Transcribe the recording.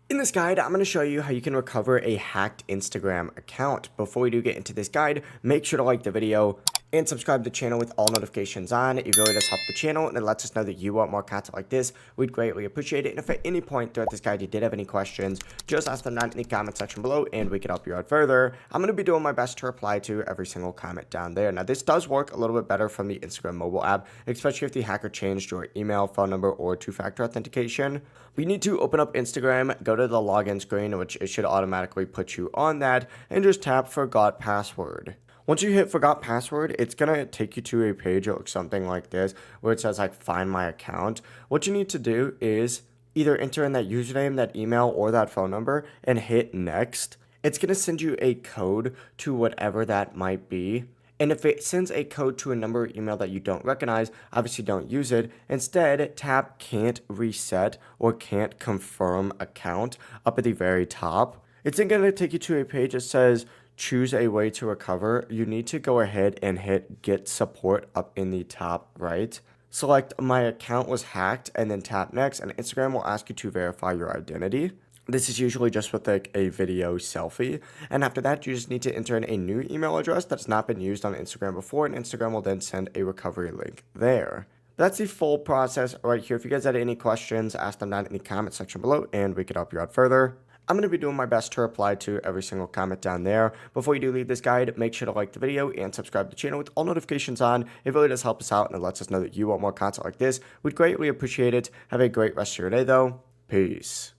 In this guide, I'm going to show you how you can recover a hacked Instagram account. Before we do get into this guide, make sure to like the video and subscribe to the channel with all notifications on. It really does help the channel and it lets us know that you want more content like this. We'd greatly appreciate it. And if at any point throughout this guide you did have any questions, just ask them down in the comment section below and we can help you out further. I'm going to be doing my best to reply to every single comment down there. Now, this does work a little bit better from the Instagram mobile app, especially if the hacker changed your email, phone number, or two-factor authentication. We need to open up Instagram, go to the login screen, which it should automatically put you on that, and just tap forgot password. Once you hit forgot password, it's going to take you to a page that looks something like this, where it says like find my account. What you need to do is either enter in that username, that email, or that phone number and hit next. It's going to send you a code to whatever that might be. And if it sends a code to a number or email that you don't recognize, obviously don't use it. Instead, tap can't reset or can't confirm account up at the very top. It's then going to take you to a page that says choose a way to recover. You need to go ahead and hit get support up in the top right. Select my account was hacked and then tap next, and Instagram will ask you to verify your identity. This is usually just with like a video selfie. And after that, you just need to enter in a new email address that's not been used on Instagram before, and Instagram will then send a recovery link there. That's the full process right here. If you guys had any questions, ask them down in the comment section below and we could help you out further. I'm going to be doing my best to reply to every single comment down there. Before you do leave this guide, make sure to like the video and subscribe to the channel with all notifications on. It really does help us out and it lets us know that you want more content like this. We'd greatly appreciate it. Have a great rest of your day though. Peace.